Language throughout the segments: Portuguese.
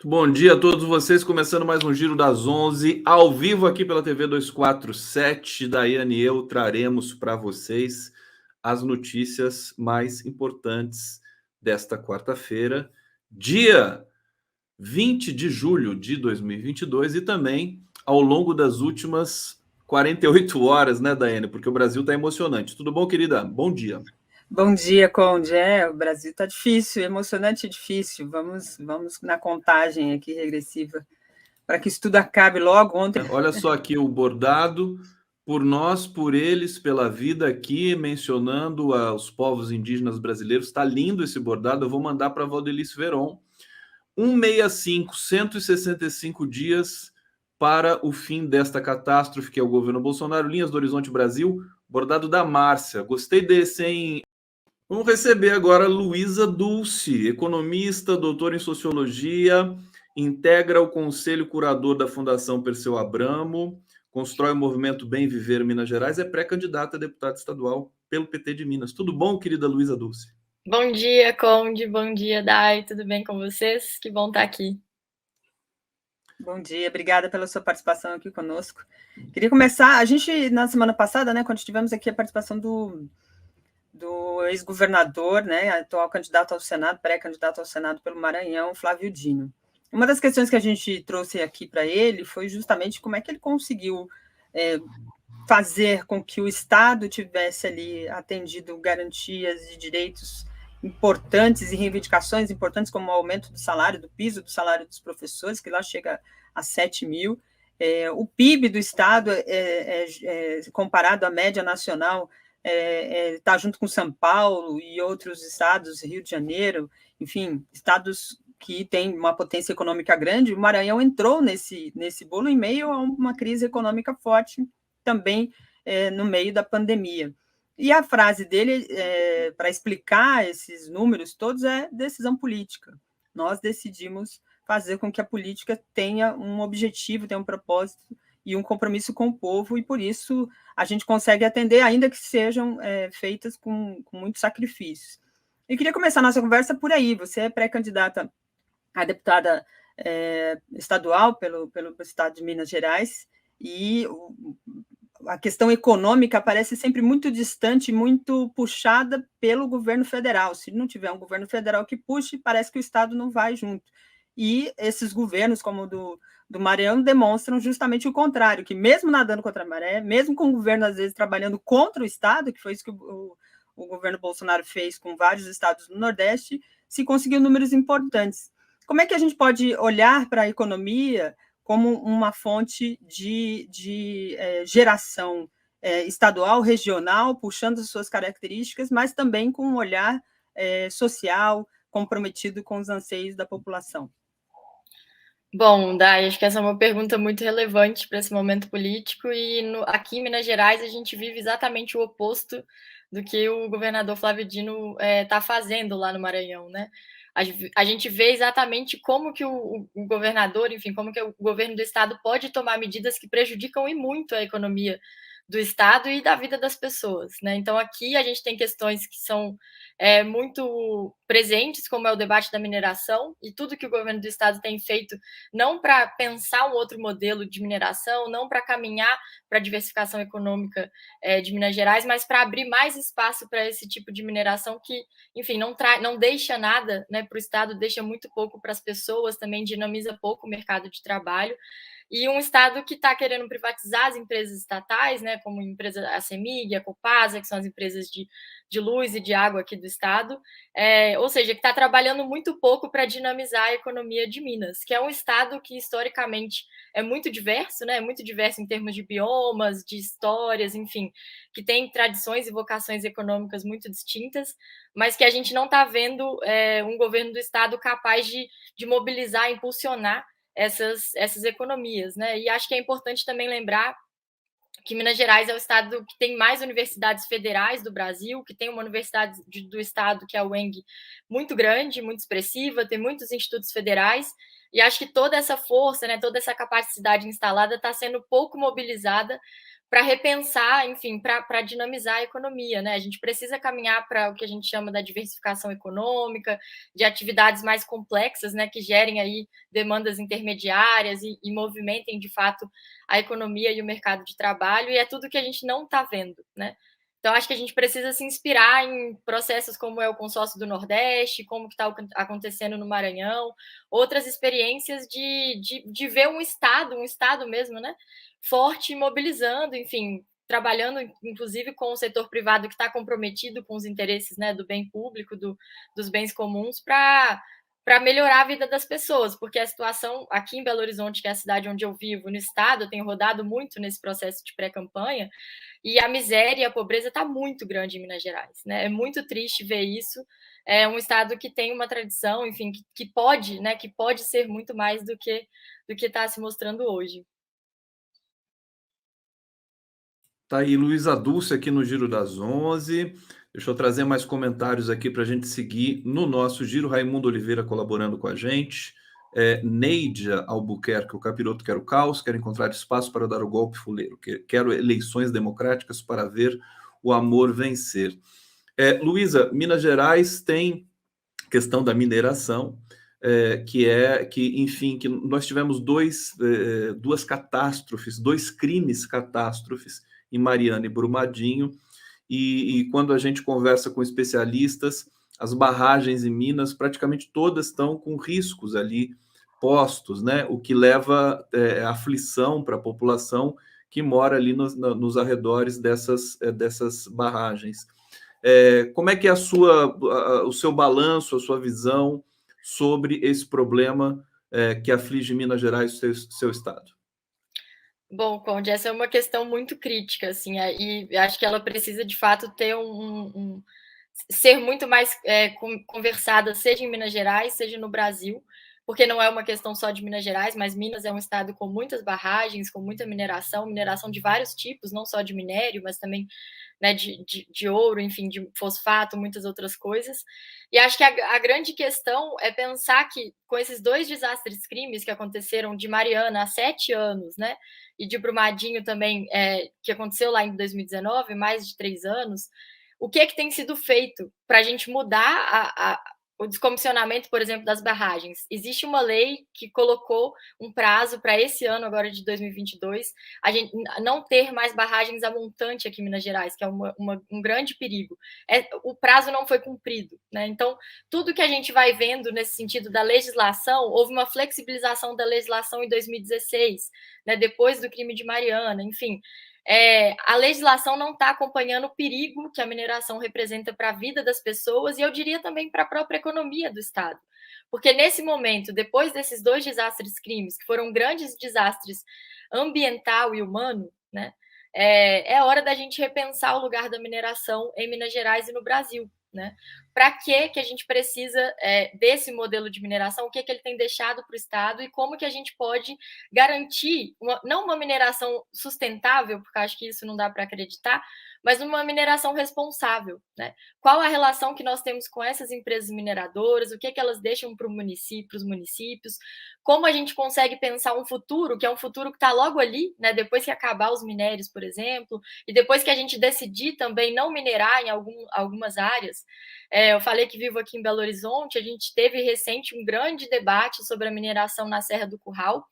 Bom dia a todos vocês, começando mais um Giro das 11, ao vivo aqui pela TV 247. Daiane e eu traremos para vocês as notícias mais importantes desta quarta-feira, dia 20 de julho de 2022 e também ao longo das últimas 48 horas, né, Daiane? Porque o Brasil está emocionante. Tudo bom, querida? Bom dia. Bom dia, Conde. O Brasil está difícil, emocionante e difícil. Vamos na contagem aqui regressiva para que isso tudo acabe logo. Ontem. Olha só aqui o bordado: por nós, por eles, pela vida, aqui mencionando os povos indígenas brasileiros. Está lindo esse bordado. Eu vou mandar para Valdelice Veron. 165, 165 dias para o fim desta catástrofe que é o governo Bolsonaro. Linhas do Horizonte Brasil, bordado da Márcia. Gostei desse, hein? Vamos receber agora Luísa Dulce, economista, doutora em sociologia, integra o conselho curador da Fundação Perseu Abramo, constrói o movimento Bem Viver Minas Gerais, é pré-candidata a deputada estadual pelo PT de Minas. Tudo bom, querida Luísa Dulce? Bom dia, Conde. Bom dia, Dai. Tudo bem com vocês? Que bom estar aqui. Bom dia, obrigada pela sua participação aqui conosco. Queria começar, a gente, na semana passada, né, quando tivemos aqui a participação do ex-governador, né, atual candidato ao Senado, pré-candidato ao Senado pelo Maranhão, Flávio Dino. Uma das questões que a gente trouxe aqui para ele foi justamente como é que ele conseguiu fazer com que o Estado tivesse ali atendido garantias e direitos importantes e reivindicações importantes, como o aumento do salário, do piso do salário dos professores, que lá chega a 7 mil. O PIB do Estado, comparado à média nacional, está junto com São Paulo e outros estados, Rio de Janeiro, enfim, estados que têm uma potência econômica grande. O Maranhão entrou nesse bolo em meio a uma crise econômica forte, também no meio da pandemia. E a frase dele, para explicar esses números todos, é decisão política. Nós decidimos fazer com que a política tenha um objetivo, tenha um propósito e um compromisso com o povo, e por isso a gente consegue atender, ainda que sejam feitas com muitos sacrifícios. Eu queria começar a nossa conversa por aí. Você é pré-candidata a deputada estadual pelo estado de Minas Gerais, e a questão econômica parece sempre muito distante, muito puxada pelo governo federal. Se não tiver um governo federal que puxe, parece que o Estado não vai junto. E esses governos, como o do Maranhão, demonstram justamente o contrário, que mesmo nadando contra a maré, mesmo com o governo, às vezes, trabalhando contra o Estado, que foi isso que o governo Bolsonaro fez com vários estados do Nordeste, se conseguiu números importantes. Como é que a gente pode olhar para a economia como uma fonte de geração estadual, regional, puxando as suas características, mas também com um olhar social, comprometido com os anseios da população? Bom, Dai, acho que essa é uma pergunta muito relevante para esse momento político, e aqui em Minas Gerais a gente vive exatamente o oposto do que o governador Flávio Dino está fazendo lá no Maranhão, né? A gente vê exatamente como que o governador, enfim, como que o governo do estado pode tomar medidas que prejudicam e muito a economia do estado e da vida das pessoas, né? Então aqui a gente tem questões que são muito presentes, como é o debate da mineração, e tudo que o governo do estado tem feito, não para pensar um outro modelo de mineração, não para caminhar para a diversificação econômica de Minas Gerais, mas para abrir mais espaço para esse tipo de mineração que, enfim, não deixa nada, né, para o estado, deixa muito pouco para as pessoas, também dinamiza pouco o mercado de trabalho. E um estado que está querendo privatizar as empresas estatais, né, como a CEMIG, a Copasa, que são as empresas de luz e de água aqui do estado, ou seja, que está trabalhando muito pouco para dinamizar a economia de Minas, que é um estado que historicamente é muito diverso, né, muito diverso em termos de biomas, de histórias, enfim, que tem tradições e vocações econômicas muito distintas, mas que a gente não está vendo um governo do estado capaz de mobilizar, impulsionar essas economias, né? E acho que é importante também lembrar que Minas Gerais é o estado que tem mais universidades federais do Brasil, que tem uma universidade do estado, que é a UENG, muito grande, muito expressiva, tem muitos institutos federais, e acho que toda essa força, né, toda essa capacidade instalada está sendo pouco mobilizada para repensar, enfim, para dinamizar a economia, né? A gente precisa caminhar para o que a gente chama da diversificação econômica, de atividades mais complexas, né, que gerem aí demandas intermediárias e movimentem, de fato, a economia e o mercado de trabalho, e é tudo que a gente não está vendo, né? Então, acho que a gente precisa se inspirar em processos como é o Consórcio do Nordeste, como que está acontecendo no Maranhão, outras experiências de ver um Estado mesmo, né, forte, mobilizando, enfim, trabalhando, inclusive, com o setor privado que está comprometido com os interesses, né, do bem público, dos bens comuns, para melhorar a vida das pessoas, porque a situação aqui em Belo Horizonte, que é a cidade onde eu vivo, no estado, eu tenho rodado muito nesse processo de pré-campanha, e a miséria e a pobreza está muito grande em Minas Gerais, né? É muito triste ver isso. É um estado que tem uma tradição, enfim, que pode, né, que pode ser muito mais do que está se mostrando hoje. Tá aí Luísa Dulce aqui no Giro das 11. Deixa eu trazer mais comentários aqui para a gente seguir no nosso Giro. Raimundo Oliveira colaborando com a gente. Neidia Albuquerque, o capiroto quer o caos, quer encontrar espaço para dar o golpe fuleiro. Quero eleições democráticas para ver o amor vencer. Luísa, Minas Gerais tem questão da mineração, enfim, que nós tivemos duas catástrofes, dois catástrofes em Mariana e Brumadinho, e quando a gente conversa com especialistas, as barragens em Minas praticamente todas estão com riscos ali postos, né? O que leva aflição para a população que mora ali nos arredores dessas barragens. Como é que é o seu balanço, a sua visão sobre esse problema que aflige Minas Gerais e seu estado? Bom, Conde, essa é uma questão muito crítica, assim, e acho que ela precisa, de fato, ter ser muito mais conversada, seja em Minas Gerais, seja no Brasil, porque não é uma questão só de Minas Gerais, mas Minas é um estado com muitas barragens, com muita mineração de vários tipos, não só de minério, mas também, né, de ouro, enfim, de fosfato, muitas outras coisas. E acho que a grande questão é pensar que, com esses dois desastres crimes que aconteceram de Mariana há 7 anos, né, e de Brumadinho também, que aconteceu lá em 2019, mais de 3 anos, o que tem sido feito para a gente mudar o descomissionamento, por exemplo, das barragens? Existe uma lei que colocou um prazo para esse ano, agora de 2022, a gente não ter mais barragens a montante aqui em Minas Gerais, que é um grande perigo. O prazo não foi cumprido, né? Então, tudo que a gente vai vendo nesse sentido da legislação, houve uma flexibilização da legislação em 2016, né, depois do crime de Mariana, enfim. A legislação não está acompanhando o perigo que a mineração representa para a vida das pessoas e eu diria também para a própria economia do Estado. Porque nesse momento, depois desses dois desastres crimes, que foram grandes desastres ambiental e humano, né, é hora da gente repensar o lugar da mineração em Minas Gerais e no Brasil. Né? Para que a gente precisa desse modelo de mineração, o que ele tem deixado para o Estado e como que a gente pode garantir, não uma mineração sustentável, porque acho que isso não dá para acreditar, mas uma mineração responsável. Né? Qual a relação que nós temos com essas empresas mineradoras, o que elas deixam para os municípios, como a gente consegue pensar um futuro, que é um futuro que está logo ali, né? Depois que acabar os minérios, por exemplo, e depois que a gente decidir também não minerar em algumas áreas. Eu falei que vivo aqui em Belo Horizonte, a gente teve recente um grande debate sobre a mineração na Serra do Curral.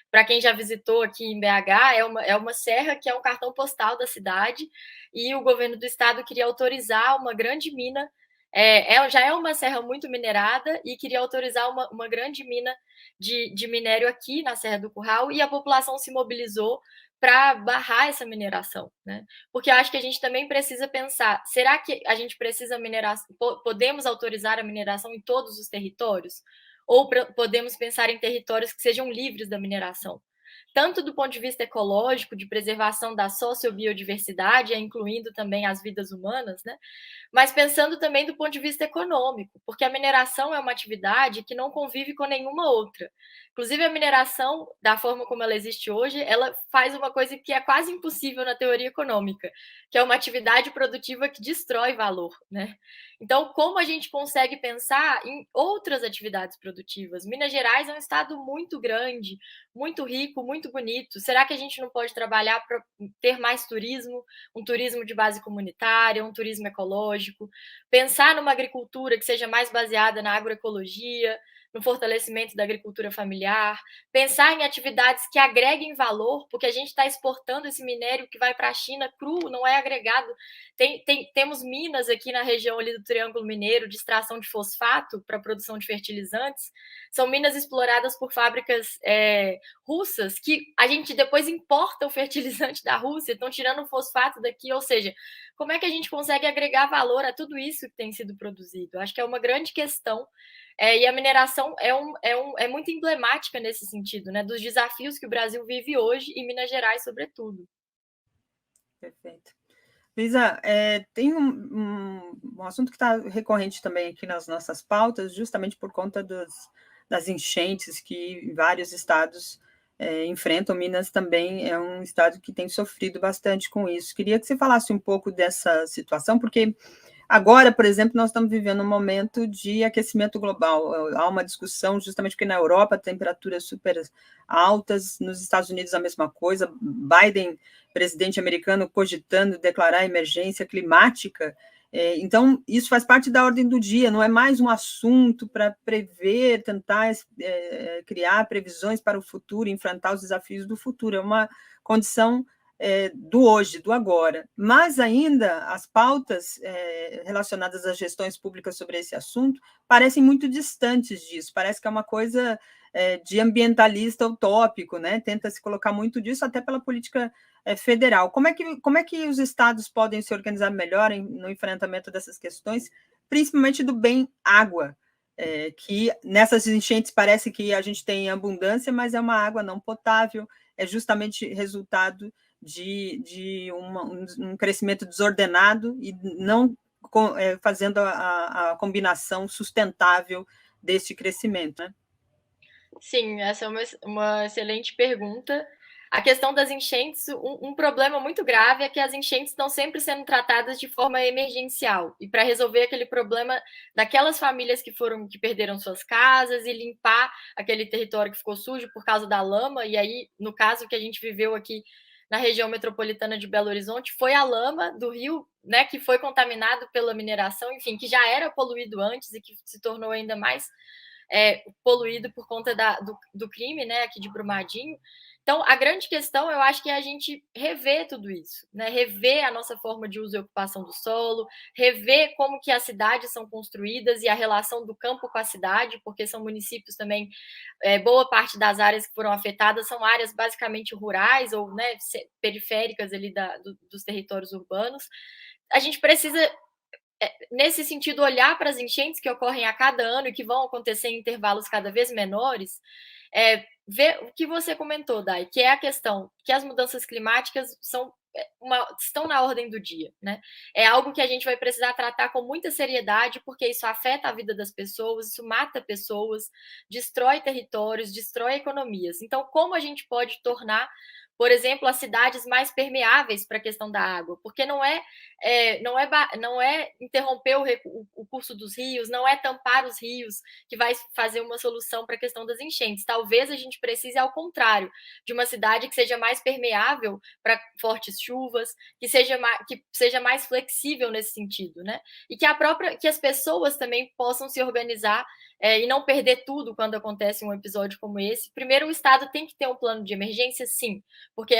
Para quem já visitou aqui em BH, é uma serra que é um cartão postal da cidade, e o governo do estado queria autorizar uma grande mina, já é uma serra muito minerada, e queria autorizar uma grande mina de minério aqui na Serra do Curral, e a população se mobilizou para barrar essa mineração, né? Porque eu acho que a gente também precisa pensar, será que a gente precisa podemos autorizar a mineração em todos os territórios? Ou podemos pensar em territórios que sejam livres da mineração? Tanto do ponto de vista ecológico, de preservação da sociobiodiversidade, incluindo também as vidas humanas, né? Mas pensando também do ponto de vista econômico, porque a mineração é uma atividade que não convive com nenhuma outra. Inclusive, a mineração, da forma como ela existe hoje, ela faz uma coisa que é quase impossível na teoria econômica, que é uma atividade produtiva que destrói valor, né? Então, como a gente consegue pensar em outras atividades produtivas? Minas Gerais é um estado muito grande, muito rico, muito muito bonito. Será que a gente não pode trabalhar para ter mais turismo, um turismo de base comunitária, um turismo ecológico, pensar numa agricultura que seja mais baseada na agroecologia, no fortalecimento da agricultura familiar, pensar em atividades que agreguem valor, porque a gente está exportando esse minério que vai para a China cru, não é agregado. Temos minas aqui na região ali do Triângulo Mineiro de extração de fosfato para a produção de fertilizantes. São minas exploradas por fábricas russas, que a gente depois importa o fertilizante da Rússia, estão tirando o fosfato daqui, ou seja, como é que a gente consegue agregar valor a tudo isso que tem sido produzido? Acho que é uma grande questão, e a mineração é muito emblemática nesse sentido, né, dos desafios que o Brasil vive hoje, e Minas Gerais, sobretudo. Perfeito. Luísa, tem um assunto que está recorrente também aqui nas nossas pautas, justamente por conta das enchentes que vários estados enfrentam. Minas também é um estado que tem sofrido bastante com isso. Queria que você falasse um pouco dessa situação, porque agora, por exemplo, nós estamos vivendo um momento de aquecimento global. Há uma discussão, justamente porque na Europa temperaturas super altas, nos Estados Unidos a mesma coisa. Biden, presidente americano, cogitando declarar emergência climática. Então, isso faz parte da ordem do dia, não é mais um assunto para prever, tentar criar previsões para o futuro, enfrentar os desafios do futuro. É uma condição do hoje, do agora. Mas ainda as pautas relacionadas às gestões públicas sobre esse assunto parecem muito distantes disso, parece que é uma coisa de ambientalista utópico, né? Tenta se colocar muito disso até pela política federal. Como é que os estados podem se organizar melhor no enfrentamento dessas questões, principalmente do bem água, que nessas enchentes parece que a gente tem abundância, mas é uma água não potável, é justamente resultado de um crescimento desordenado e não fazendo a combinação sustentável deste crescimento, né? Sim, essa é uma excelente pergunta. A questão das enchentes, um problema muito grave é que as enchentes estão sempre sendo tratadas de forma emergencial, e para resolver aquele problema daquelas famílias que perderam suas casas e limpar aquele território que ficou sujo por causa da lama. E aí, no caso que a gente viveu aqui na região metropolitana de Belo Horizonte, foi a lama do rio, né, que foi contaminado pela mineração, enfim, que já era poluído antes e que se tornou ainda mais poluído por conta do crime, né, aqui de Brumadinho. Então, a grande questão, eu acho que é a gente rever tudo isso, né? Rever a nossa forma de uso e ocupação do solo, rever como que as cidades são construídas e a relação do campo com a cidade, porque são municípios também, boa parte das áreas que foram afetadas são áreas basicamente rurais ou, né, periféricas ali dos territórios urbanos. A gente precisa, nesse sentido, olhar para as enchentes que ocorrem a cada ano e que vão acontecer em intervalos cada vez menores, ver o que você comentou, Dai, que é a questão que as mudanças climáticas estão na ordem do dia, né? É algo que a gente vai precisar tratar com muita seriedade, porque isso afeta a vida das pessoas, isso mata pessoas, destrói territórios, destrói economias. Então, como a gente pode tornar, por exemplo, as cidades mais permeáveis para a questão da água? Porque não é interromper o curso dos rios, não é tampar os rios que vai fazer uma solução para a questão das enchentes. Talvez a gente precise, ao contrário, de uma cidade que seja mais permeável para fortes chuvas, que seja mais flexível nesse sentido, né? E que as pessoas também possam se organizar e não perder tudo quando acontece um episódio como esse. Primeiro, o Estado tem que ter um plano de emergência, sim, porque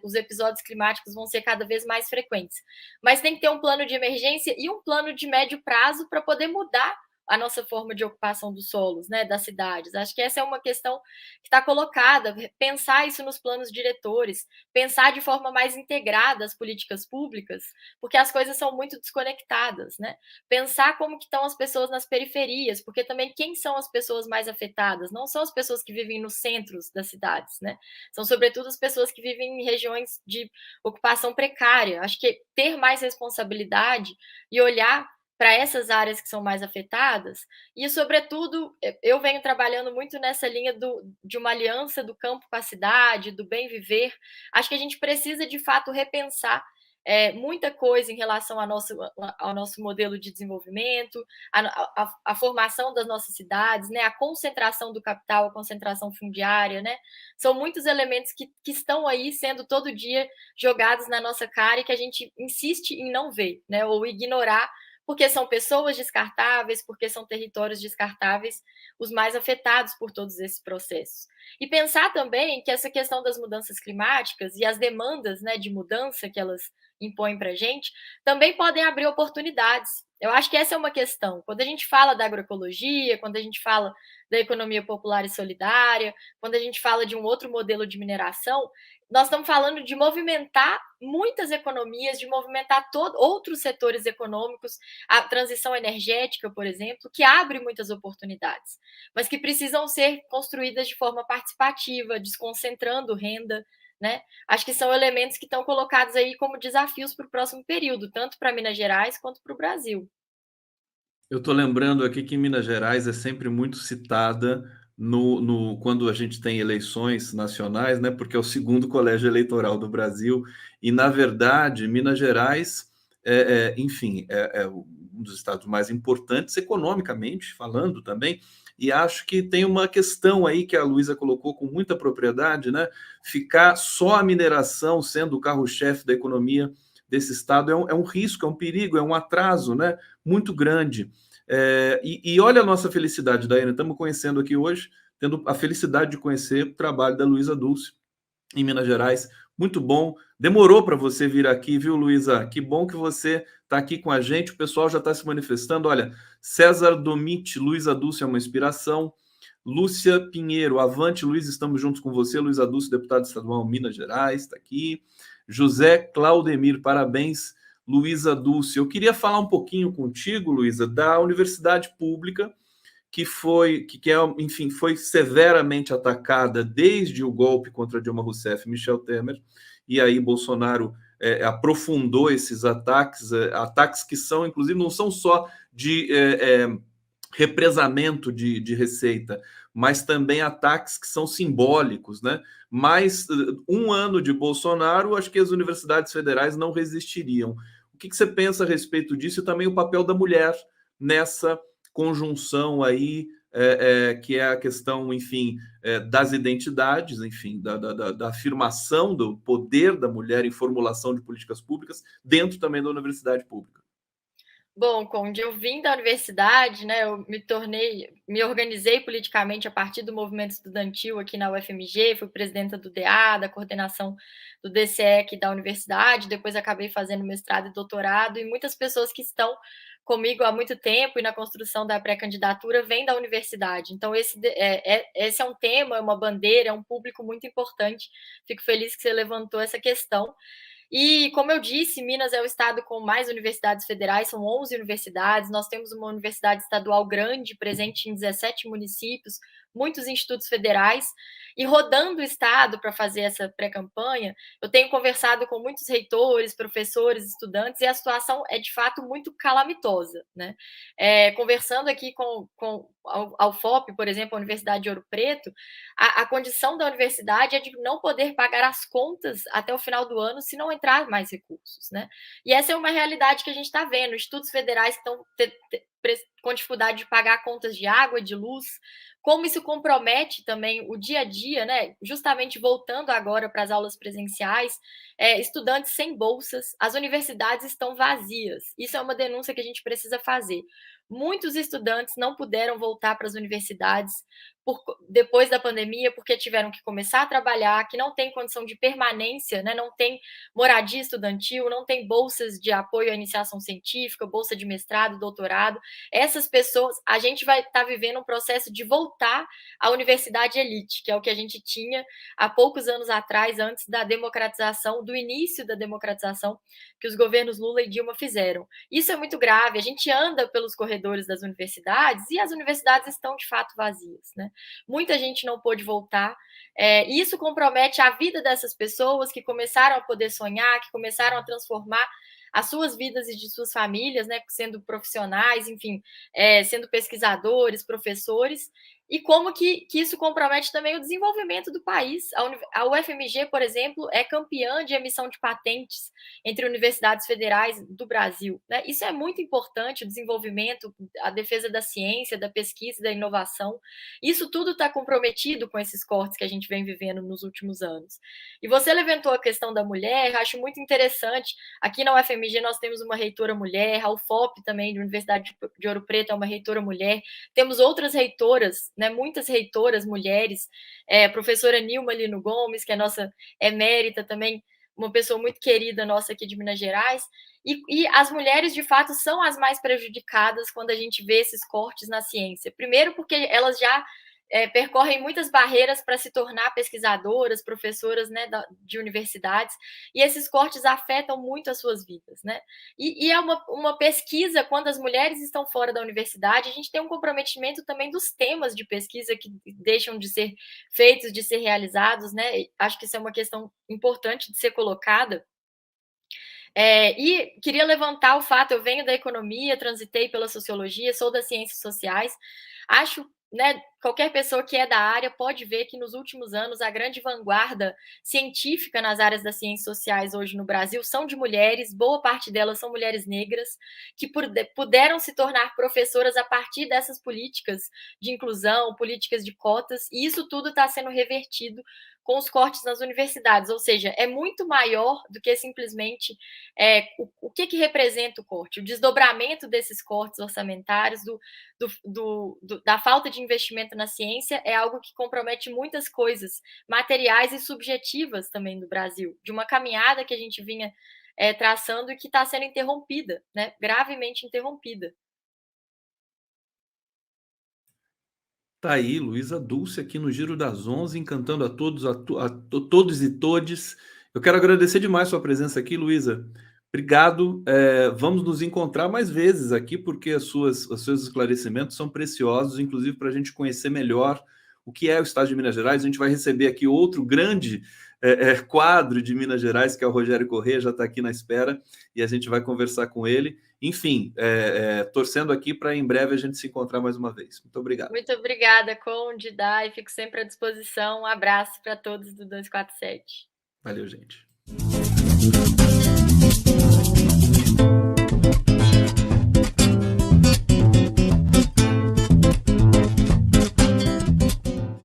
os episódios climáticos vão ser cada vez mais frequentes. Mas tem que ter um plano de emergência e um plano de médio prazo para poder mudar a nossa forma de ocupação dos solos, né, das cidades. Acho que essa é uma questão que está colocada, pensar isso nos planos diretores, pensar de forma mais integrada as políticas públicas, porque as coisas são muito desconectadas, né? Pensar como que estão as pessoas nas periferias, porque também quem são as pessoas mais afetadas? Não são as pessoas que vivem nos centros das cidades, né? São sobretudo as pessoas que vivem em regiões de ocupação precária. Acho que ter mais responsabilidade e olhar para essas áreas que são mais afetadas, e, sobretudo, eu venho trabalhando muito nessa linha de uma aliança do campo com a cidade, do bem viver. Acho que a gente precisa, de fato, repensar muita coisa em relação ao nosso modelo de desenvolvimento, a formação das nossas cidades, né, a concentração do capital, a concentração fundiária, né, são muitos elementos que estão aí sendo todo dia jogados na nossa cara e que a gente insiste em não ver, né, ou ignorar, porque são pessoas descartáveis, porque são territórios descartáveis, os mais afetados por todos esses processos. E pensar também que essa questão das mudanças climáticas e as demandas, né, de mudança que elas impõem para a gente, também podem abrir oportunidades. Eu acho que essa é uma questão. Quando a gente fala da agroecologia, quando a gente fala da economia popular e solidária, quando a gente fala de um outro modelo de mineração, nós estamos falando de movimentar muitas economias, de movimentar outros setores econômicos, a transição energética, por exemplo, que abre muitas oportunidades, mas que precisam ser construídas de forma participativa, desconcentrando renda, né? Acho que são elementos que estão colocados aí como desafios para o próximo período, tanto para Minas Gerais quanto para o Brasil. Eu estou lembrando aqui que Minas Gerais é sempre muito citada quando a gente tem eleições nacionais, né? Porque é o segundo colégio eleitoral do Brasil, e, na verdade, Minas Gerais enfim, é um dos estados mais importantes economicamente falando também, e acho que tem uma questão aí que a Luísa colocou com muita propriedade, né? Ficar só a mineração sendo o carro-chefe da economia desse estado é um risco, é um perigo, é um atraso, né? Muito grande. E olha a nossa felicidade, Daiane, estamos conhecendo aqui hoje, tendo a felicidade de conhecer o trabalho da Luísa Dulce em Minas Gerais. Muito bom. Demorou para você vir aqui, viu, Luísa? Que bom que você está aqui com a gente. O pessoal já está se manifestando. Olha, César Domite, Luísa Dulce é uma inspiração. Lúcia Pinheiro, avante, Luiz, estamos juntos com você. Luísa Dulce, deputada estadual Minas Gerais, está aqui. José Claudemir, parabéns, Luísa Dulce. Eu queria falar um pouquinho contigo, Luísa, da universidade pública, enfim, foi severamente atacada desde o golpe contra Dilma Rousseff e Michel Temer, e aí Bolsonaro aprofundou esses ataques que são, inclusive, não são só de represamento de receita, mas também ataques que são simbólicos, né? Mas um ano de Bolsonaro, acho que as universidades federais não resistiriam. O que você pensa a respeito disso e também o papel da mulher nessa conjunção aí, que é a questão, enfim, das identidades, enfim, da afirmação do poder da mulher em formulação de políticas públicas dentro também da universidade pública? Bom, Conde, eu vim da universidade, né? Eu me organizei politicamente a partir do movimento estudantil aqui na UFMG, fui presidenta do DA, da coordenação do DCEC da universidade, depois acabei fazendo mestrado e doutorado, e muitas pessoas que estão comigo há muito tempo e na construção da pré-candidatura vêm da universidade. Então, esse é um tema, é uma bandeira, é um público muito importante. Fico feliz que você levantou essa questão. E, como eu disse, Minas é o estado com mais universidades federais, são 11 universidades, nós temos uma universidade estadual grande, presente em 17 municípios, muitos institutos federais, e rodando o estado para fazer essa pré-campanha, eu tenho conversado com muitos reitores, professores, estudantes, e a situação é, de fato, muito calamitosa, né? Conversando aqui com a UFOP, por exemplo, a Universidade de Ouro Preto, a condição da universidade é de não poder pagar as contas até o final do ano se não entrar mais recursos, né? E essa é uma realidade que a gente está vendo. Institutos federais estão com dificuldade de pagar contas de água, de luz, como isso compromete também o dia a dia, né? Justamente voltando agora para as aulas presenciais, estudantes sem bolsas, as universidades estão vazias. Isso é uma denúncia que a gente precisa fazer. Muitos estudantes não puderam voltar para as universidades depois da pandemia, porque tiveram que começar a trabalhar, que não tem condição de permanência, né? Não tem moradia estudantil, não tem bolsas de apoio à iniciação científica, bolsa de mestrado, doutorado. Essas pessoas, a gente vai estar vivendo um processo de voltar à universidade elite, que é o que a gente tinha há poucos anos atrás, antes da democratização, do início da democratização que os governos Lula e Dilma fizeram. Isso é muito grave. A gente anda pelos corredores das universidades e as universidades estão, de fato, vazias, né? Muita gente não pôde voltar, e isso compromete a vida dessas pessoas que começaram a poder sonhar, que começaram a transformar as suas vidas e de suas famílias, né, sendo profissionais, enfim, sendo pesquisadores, professores, e como que isso compromete também o desenvolvimento do país. A UFMG, por exemplo, é campeã de emissão de patentes entre universidades federais do Brasil, né? Isso é muito importante, o desenvolvimento, a defesa da ciência, da pesquisa e da inovação. Isso tudo está comprometido com esses cortes que a gente vem vivendo nos últimos anos. E você levantou a questão da mulher, acho muito interessante. Aqui na UFMG nós temos uma reitora mulher, a UFOP também, da Universidade de Ouro Preto, é uma reitora mulher. Temos outras reitoras, né, muitas reitoras mulheres, a professora Nilma Lino Gomes, que é nossa emérita também, uma pessoa muito querida nossa aqui de Minas Gerais, e as mulheres, de fato, são as mais prejudicadas quando a gente vê esses cortes na ciência. Primeiro porque elas já percorrem muitas barreiras para se tornar pesquisadoras, professoras, né, de universidades, e esses cortes afetam muito as suas vidas, né? E é uma pesquisa, quando as mulheres estão fora da universidade, a gente tem um comprometimento também dos temas de pesquisa que deixam de ser feitos, de ser realizados, né? Acho que isso é uma questão importante de ser colocada. E queria levantar o fato, eu venho da economia, transitei pela sociologia, sou das ciências sociais, acho, né, qualquer pessoa que é da área pode ver que nos últimos anos a grande vanguarda científica nas áreas das ciências sociais hoje no Brasil são de mulheres, boa parte delas são mulheres negras, que puderam se tornar professoras a partir dessas políticas de inclusão, políticas de cotas, e isso tudo está sendo revertido com os cortes nas universidades, ou seja, é muito maior do que simplesmente o que representa o corte, o desdobramento desses cortes orçamentários, da falta de investimento na ciência, é algo que compromete muitas coisas materiais e subjetivas também do Brasil, de uma caminhada que a gente vinha traçando e que está sendo interrompida, né, gravemente interrompida. Tá aí, Luísa Dulce, aqui no Giro das 11, encantando a todos, todos e todes. Eu quero agradecer demais sua presença aqui, Luísa. Obrigado. Vamos nos encontrar mais vezes aqui, porque os seus esclarecimentos são preciosos, inclusive para a gente conhecer melhor o que é o Estado de Minas Gerais. A gente vai receber aqui outro grande quadro de Minas Gerais, que é o Rogério Corrêa, já está aqui na espera, e a gente vai conversar com ele. Enfim, torcendo aqui para em breve a gente se encontrar mais uma vez. Muito obrigado. Muito obrigada, Conde, Dai, fico sempre à disposição. Um abraço para todos do 247. Valeu, gente.